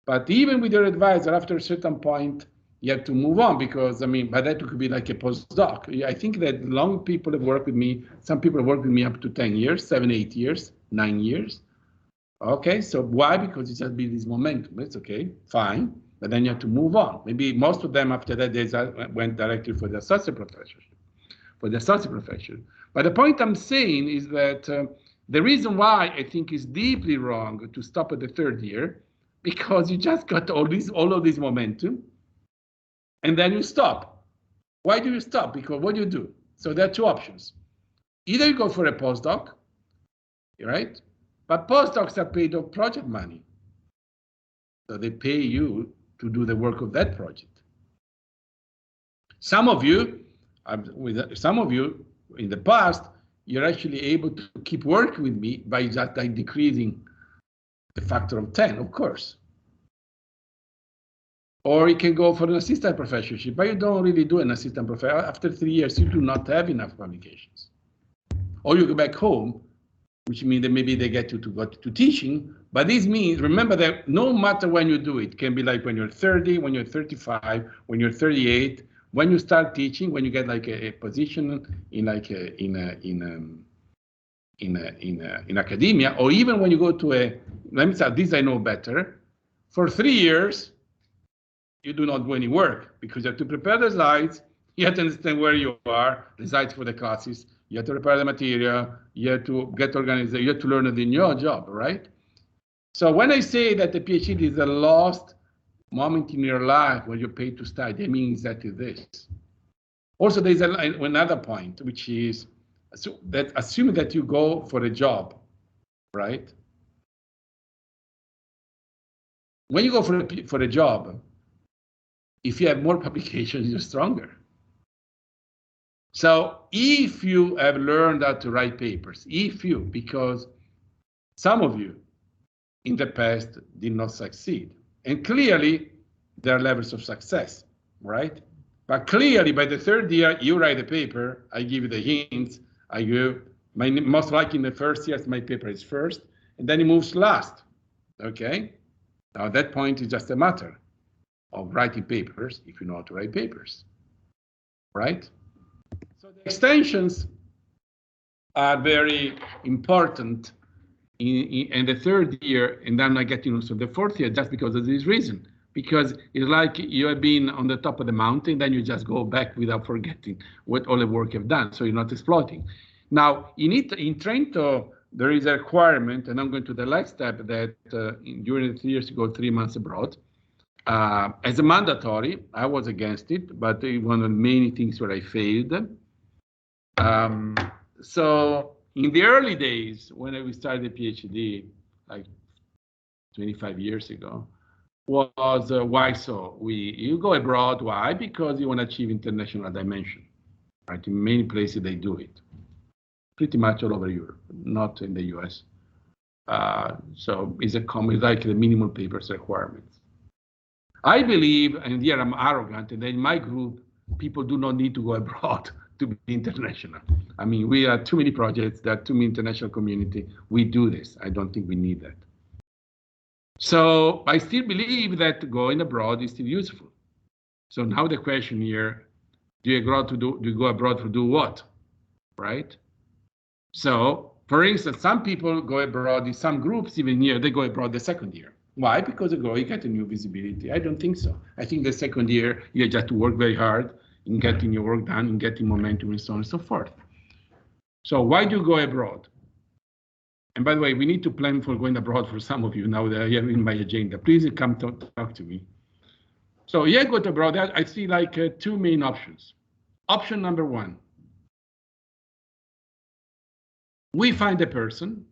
But even with your advisor, after a certain point, you have to move on because, I mean, by that it could be like a postdoc. I think that long people have worked with me, some people have worked with me up to 10 years, 7, 8 years, 9 years. Okay, so why? Because it just built this momentum. It's okay, fine. But then you have to move on. Maybe most of them after that, they went directly for the associate professorship. for the associate professor. But the point I'm saying is that the reason why I think is deeply wrong to stop at the third year, because you just got all of this momentum, and then you stop. Why do you stop? Because what do you do? So there are two options. Either you go for a postdoc, right? But postdocs are paid off project money. So they pay you to do the work of that project. Some of you, in the past, you're actually able to keep working with me by just decreasing the factor of 10, of course. Or you can go for an assistant professorship, but you don't really do an assistant professor. After 3 years, you do not have enough publications. Or you go back home, which means that maybe they get you to go to teaching. But this means, remember that no matter when you do it, can be like when you're 30, when you're 35, when you're 38, when you start teaching, when you get like a position in like in academia, or even when you go to let me say this I know better, for 3 years, you do not do any work because you have to prepare the slides, you have to understand where you are, the slides for the classes, you have to prepare the material, you have to get organized, you have to learn the new job, right? So when I say that the PhD is a lost moment in your life when you're paid to study, I mean exactly this. Also, there's another point, which is that assuming that you go for a job, right? When you go for a job, if you have more publications, you're stronger. So if you have learned how to write papers, because some of you in the past did not succeed, and clearly there are levels of success, right? But clearly by the third year, you write a paper, I give you the hints, most likely in the first year, my paper is first, and then it moves last, okay? Now at that point, it's just a matter of writing papers if you know how to write papers, right? So the extensions are very important in the third year, and then I get also the fourth year just because of this reason. Because it's like you have been on the top of the mountain, then you just go back without forgetting what all the work you've done, so you're not exploiting. Now, in Trento, there is a requirement, and I'm going to the last step, that during the 3 years you go 3 months abroad. As a mandatory, I was against it, but one of the many things where I failed. So in the early days, when we started the PhD, like 25 years ago, was why so? You go abroad, why? Because you want to achieve international dimension, right? In many places they do it, pretty much all over Europe, not in the US. So it's like the minimum papers requirements. I believe, and here I'm arrogant, and in my group, people do not need to go abroad to be international. I mean, we have too many projects, there are too many international community. We do this. I don't think we need that. So I still believe that going abroad is still useful. So now the question here, do you go abroad to do what, right? So for instance, some people go abroad in some groups, even here, they go abroad the second year. Why? Because you get a new visibility. I don't think so. I think the second year, you just have to work very hard in getting your work done, in getting momentum, and so on and so forth. So why do you go abroad? And by the way, we need to plan for going abroad for some of you now that I have in my agenda. Please come talk to me. So yeah, go to abroad. I see like two main options. Option number one, we find a person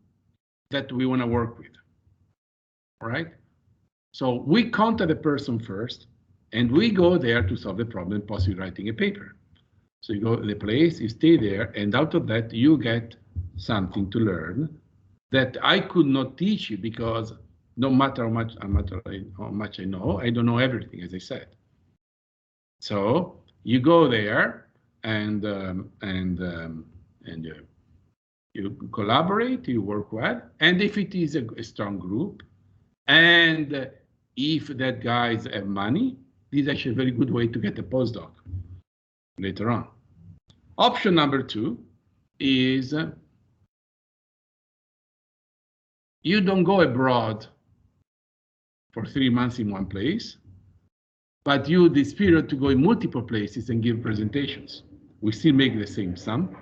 that we want to work with. All right. So we contact the person first, and we go there to solve the problem, possibly writing a paper. So you go to the place, you stay there, and out of that, you get something to learn that I could not teach you because no matter how much I know, I don't know everything, as I said. So you go there and you collaborate, you work well, and if it is a strong group, and if that guys have money, this is actually a very good way to get a postdoc later on. Option number two is you don't go abroad for 3 months in one place, but you use this period to go in multiple places and give presentations. We still make the same sum.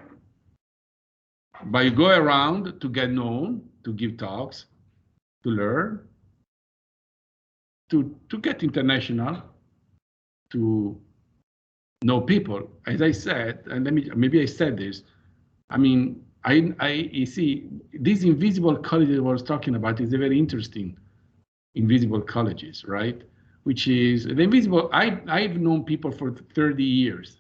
But you go around to get known, to give talks, to learn, to get international, to know people. As I said, and maybe I said this, I mean, you see, these invisible colleges I was talking about is a very interesting invisible colleges, right? Which is the invisible. I've known people for 30 years.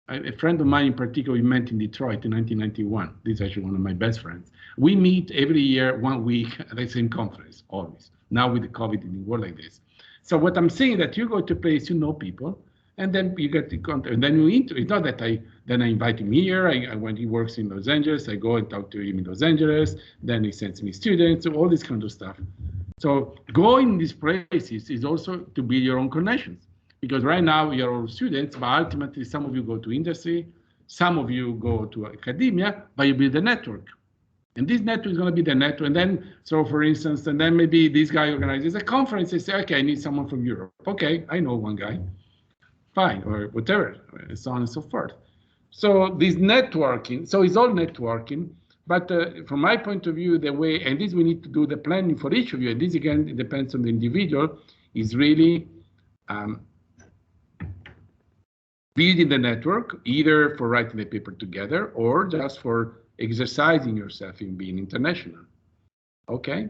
A friend of mine in particular, we met in Detroit in 1991. This is actually one of my best friends. We meet every year, 1 week at the same conference, always. Now with the COVID, it didn't work like this. So what I'm saying that you go to a place, you know people, and then you get the contact, and then it's not that I invite him here. When he works in Los Angeles, I go and talk to him in Los Angeles. Then he sends me students, so all this kind of stuff. So going these places is also to build your own connections. Because right now you're all students, but ultimately some of you go to industry, some of you go to academia, but you build a network. And this network is going to be the network. And then, so for instance, and then maybe this guy organizes a conference and say, okay, I need someone from Europe. Okay, I know one guy. Fine, or whatever, and so on and so forth. So this networking, so it's all networking. But from my point of view, the way, and this we need to do the planning for each of you, and this again, it depends on the individual, is really building the network, either for writing a paper together or just for exercising yourself in being international. Okay?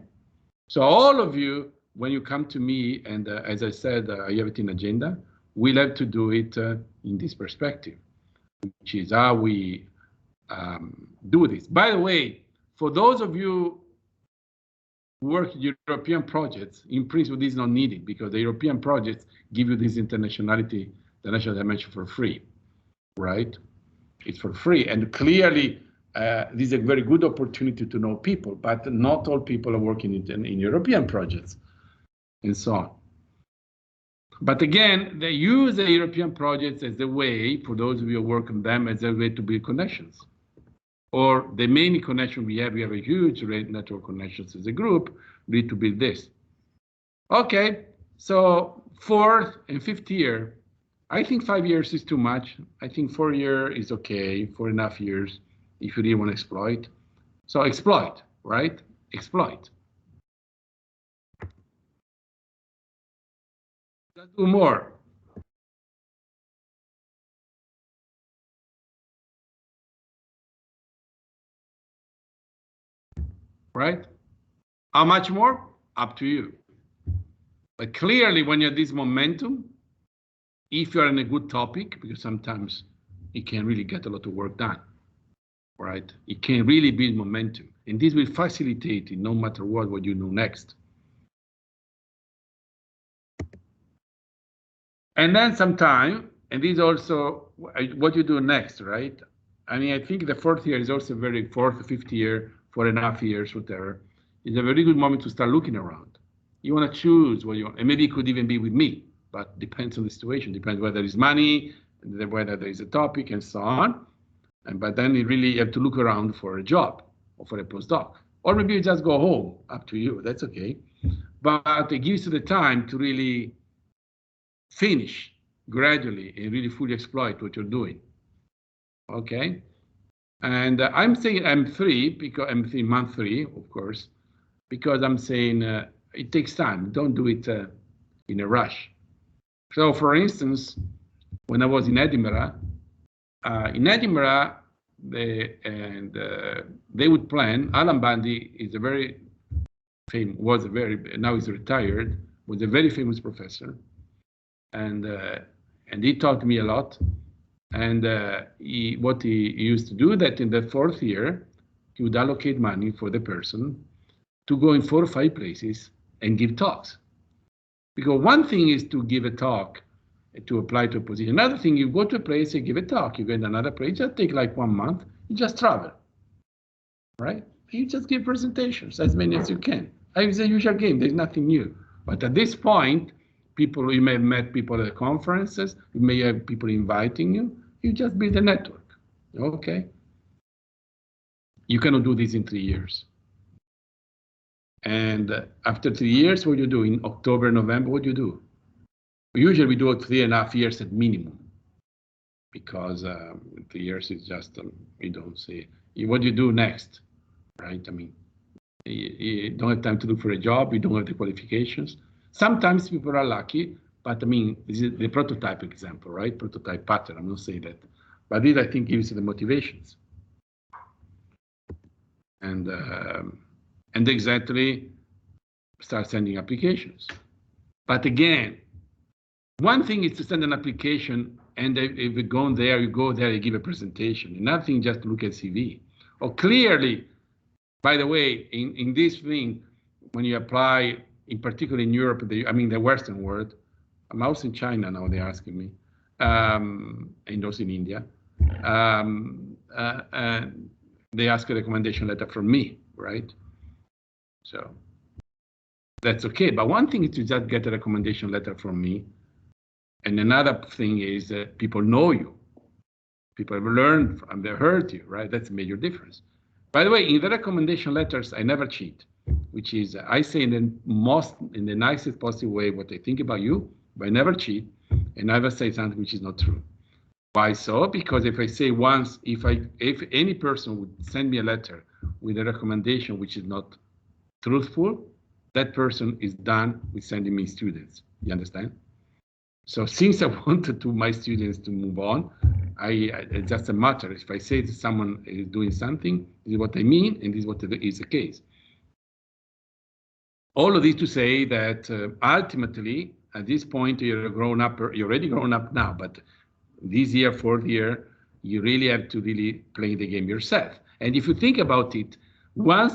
So all of you, when you come to me, and as I said, I have it in agenda, we'll have to do it in this perspective, which is how we do this. By the way, for those of you who work in European projects, in principle, this is not needed because the European projects give you this internationality, the national dimension for free, right? It's for free. And clearly, this is a very good opportunity to know people, but not all people are working in European projects and so on. But again, they use the European projects as a way, for those of you who work on them, as a way to build connections. Or the main connection we have a huge network connections as a group, we need to build this. Okay, so 4th and 5th year, I think 5 years is too much. I think 4 years is okay, 4.5 years, if you really want to exploit. So exploit, right? Exploit. Let's do more. Right? How much more? Up to you. But clearly, when you have this momentum, if you're in a good topic, because sometimes it can really get a lot of work done, right? It can really build momentum. And this will facilitate it no matter what you do next. And then sometime, and this also what you do next, right? I mean, I think the 4th year is also very 4th, 5th year, 4.5 years, whatever, is a very good moment to start looking around. You want to choose what you want, and maybe it could even be with me, but depends on the situation, depends whether there is money, whether there is a topic, and so on. But then you really have to look around for a job or for a postdoc, or maybe you just go home. Up to you. That's okay. But it gives you the time to really finish gradually and really fully exploit what you're doing. Okay. And I'm saying M3 because M3 month 3, of course, because I'm saying it takes time. Don't do it in a rush. So, for instance, when I was in Edinburgh, they would plan. Alan Bundy is a very famous, now he's retired, was a very famous professor, and he taught me a lot. And what he used to do that in the 4th year, he would allocate money for the person to go in 4 or 5 places and give talks. Because one thing is to give a talk to apply to a position. Another thing, you go to a place and give a talk. You go in another place, just take like 1 month. You just travel, right? You just give presentations, as many as you can. It's a usual game. There's nothing new. But at this point, you may have met people at conferences. You may have people inviting you. You just build a network, okay? You cannot do this in 3 years. And after 3 years, what do you do? In October, November, what do you do? Usually we do it 3.5 years at minimum. because 3 years is just, you don't see what you do next, right? I mean, you don't have time to look for a job, you don't have the qualifications. Sometimes people are lucky, but I mean, this is the prototype example, right? Prototype pattern, I'm not saying that. But this, I think, gives you the motivations. And exactly start sending applications. But again, one thing is to send an application, and if you go there, you give a presentation. Another thing, just to look at CV. Or clearly, by the way, in this thing, when you apply, in particular in Europe, I mean the Western world, I'm also in China now, they're asking me, and also in India. They ask a recommendation letter from me, right? So that's okay. But one thing is to just get a recommendation letter from me. And another thing is that people know you. People have learned and they heard you, right? That's a major difference. By the way, in the recommendation letters, I never cheat, which is I say in the nicest possible way what I think about you, but I never cheat and never say something which is not true. Why so? Because if I say once, if any person would send me a letter with a recommendation which is not truthful, that person is done with sending me students. You understand? So since I wanted my students to move on, it's just a matter. If I say to someone is doing something, this is what I mean, and this is what is the case. All of this to say that ultimately, at this point, you're already grown up now, but this year, 4th year, you really have to really play the game yourself. And if you think about it, what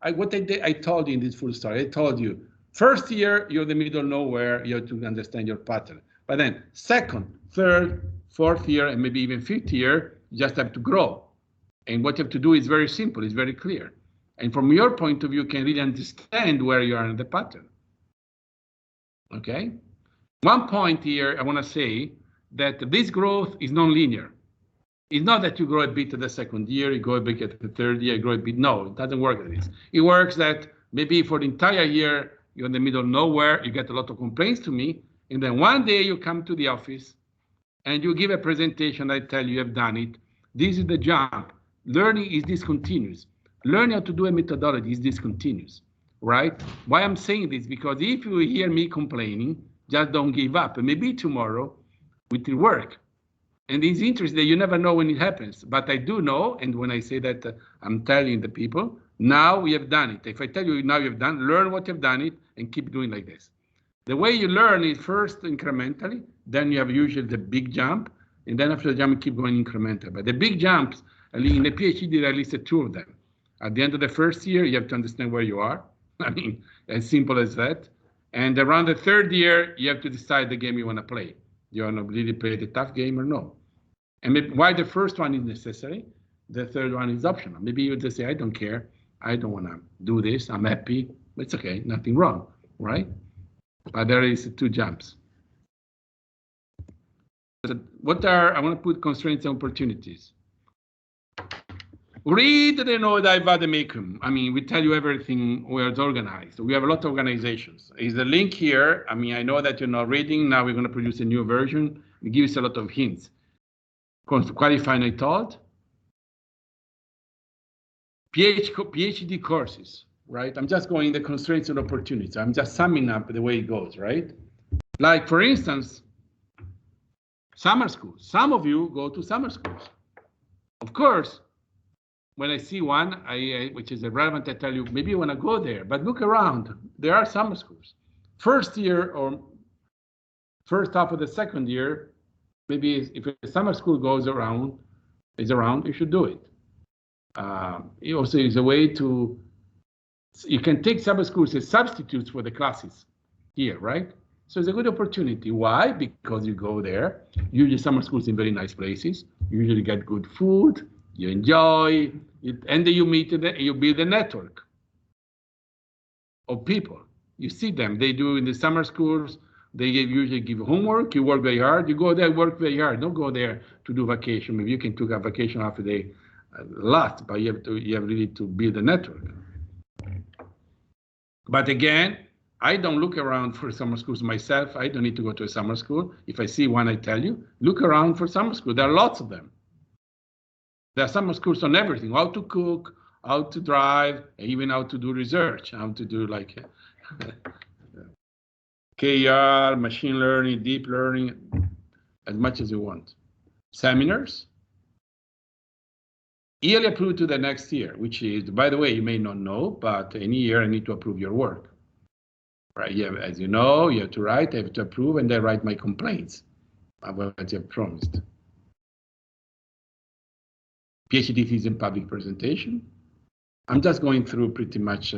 I told you in this full story, I told you, 1st year, you're in the middle of nowhere, you have to understand your pattern. But then 2nd, 3rd, 4th year, and maybe even 5th year, you just have to grow. And what you have to do is very simple, it's very clear. And from your point of view, you can really understand where you are in the pattern. Okay? One point here, I want to say that this growth is non-linear. It's not that you grow a bit at the 2nd year, you grow a bit at the 3rd year, you grow a bit. No, it doesn't work like this. It works that maybe for the entire year, you're in the middle of nowhere, you get a lot of complaints to me, and then one day you come to the office and you give a presentation, I tell you have done it. This is the jump. Learning is discontinuous. Learning how to do a methodology is discontinuous, right? Why I'm saying this? Because if you hear me complaining, just don't give up. And maybe tomorrow it will work. And it's interesting that you never know when it happens. But I do know, and when I say that, I'm telling the people, now we have done it. If I tell you now you've done, learn what you've done it and keep doing like this. The way you learn is first incrementally, then you have usually the big jump, and then after the jump, you keep going incremental. But the big jumps, in the PhD, there are at least 2 of them. At the end of the 1st year, you have to understand where you are. I mean, as simple as that. And around the 3rd year, you have to decide the game you want to play. You want to really play the tough game or no? And maybe why the first one is necessary, the 3rd one is optional. Maybe you just say, I don't care. I don't want to do this. I'm happy. It's okay. Nothing wrong, right? But there is 2 jumps. I want to put constraints and opportunities. Read the node vademecum. I mean, we tell you everything where it's organized. We have a lot of organizations. Is the link here. I mean, I know that you're not reading. Now we're going to produce a new version. It gives a lot of hints. Qualifying, I taught. PhD courses, right? I'm just going the constraints and opportunities. I'm just summing up the way it goes, right? Like, for instance, summer schools. Some of you go to summer schools. Of course, when I see one, which is irrelevant, I tell you, maybe you want to go there, but look around. There are summer schools. 1st year or 1st half of the 2nd year, maybe if a summer school is around, you should do it. It also is a way to, you can take summer schools as substitutes for the classes here, right? So it's a good opportunity. Why? Because you go there, usually summer schools in very nice places, you usually get good food, you enjoy it, and then you meet, you build a network of people. You see them, they do in the summer schools, they usually give homework, you work very hard, you go there, work very hard. Don't go there to do vacation. Maybe you can take a vacation after they last, but you have really to build a network. But again, I don't look around for summer schools myself. I don't need to go to a summer school. If I see one, I tell you, look around for summer school. There are lots of them. There are summer schools on everything, how to cook, how to drive, even how to do research, how to do like KR, machine learning, deep learning, as much as you want. Seminars, yearly approved to the next year, which is, by the way, you may not know, but any year I need to approve your work. Right? Yeah, as you know, you have to write, I have to approve, and I write my complaints about what you have promised. PhD thesis and public presentation. I'm just going through pretty much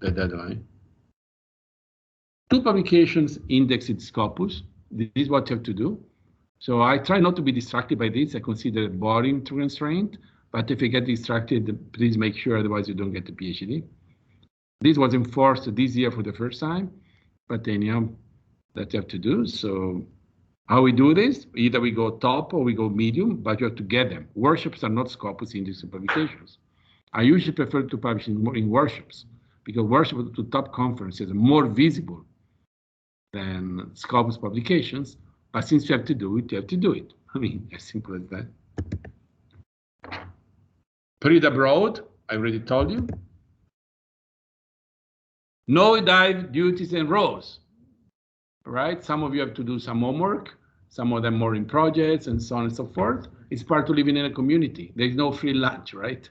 the deadline. 2 publications indexed Scopus. This is what you have to do. So I try not to be distracted by this. I consider it boring constraint, but if you get distracted, please make sure, otherwise you don't get the PhD. This was enforced this year for the first time, but anyhow, that you have to do. So how we do this, either we go top or we go medium, but you have to get them. Workshops are not Scopus indexed publications. I usually prefer to publish in workshops, because workshops to top conferences are more visible than Scopus publications, but since you have to do it, you have to do it. I mean, as simple as that. Period abroad, I already told you. No dive duties and rows, right? Some of you have to do some homework, some of them more in projects and so on and so forth. It's part of living in a community. There's no free lunch, right?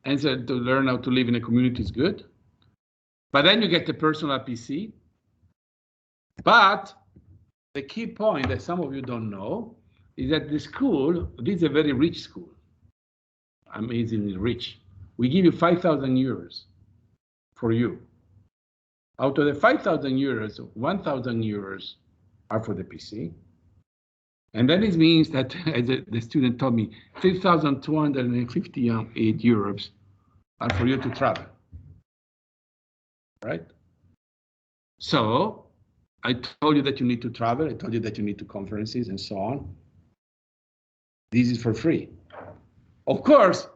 And so to learn how to live in a community is good. But then you get the personal PC. But the key point that some of you don't know is that the school, this is a very rich school, amazingly rich. We give you 5,000 euros for you. Out of the 5,000 euros, 1,000 euros are for the PC. And then it means that, as the student told me, 3,258 euros are for you to travel, right? So I told you that you need to travel. I told you that you need to conferences and so on. This is for free. Of course,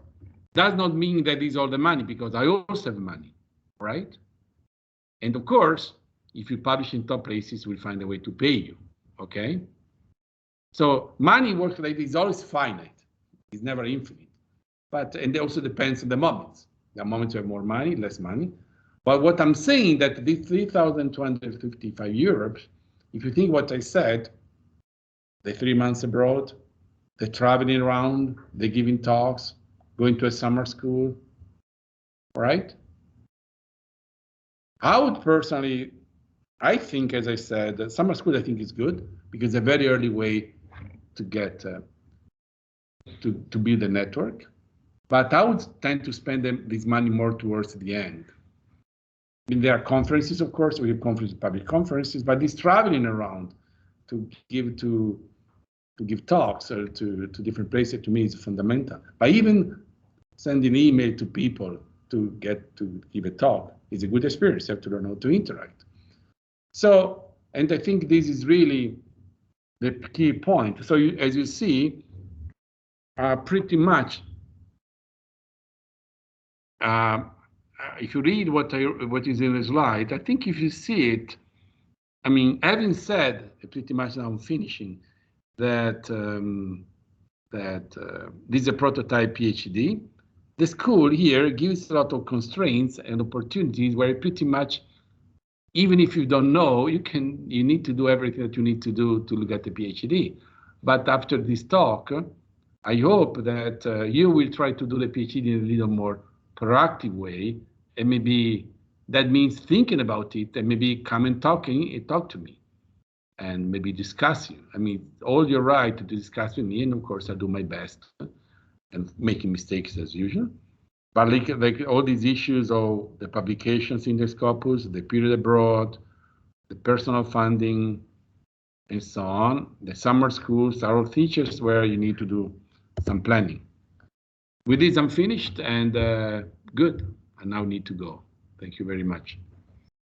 does not mean that is all the money, because I also have money, right? And of course, if you publish in top places, we'll find a way to pay you, okay? So money works like this, is always finite. It's never infinite. But, and it also depends on the moments. There are moments you have more money, less money. But what I'm saying that these 3,255 euros, if you think what I said, the 3 months abroad, the traveling around, the giving talks, going to a summer school, right? I would personally, I think, as I said, that summer school I think is good because it's a very early way to get to build a network. But I would tend to spend this money more towards the end. I mean, there are conferences, of course, we have conferences, public conferences, but this traveling around to give talks or to different places to me is fundamental. But even sending email to people to get to give a talk is a good experience. You have to learn how to interact. So, and I think this is really the key point. So as you see, pretty much, if you read what is in the slide, I think if you see it, I mean, having said, pretty much now I'm finishing, that this is a prototype PhD, the school here gives a lot of constraints and opportunities where pretty much, even if you don't know, you need to do everything that you need to do to look at the PhD. But after this talk, I hope that you will try to do the PhD in a little more proactive way, and maybe that means thinking about it, and maybe come and talk to me, and maybe discuss you. I mean, all your right to discuss with me, and of course I do my best, and making mistakes as usual. But like all these issues of the publications in the Scopus, the period abroad, the personal funding, and so on, the summer schools are all features where you need to do some planning. With this, I'm finished and good. I now need to go. Thank you very much.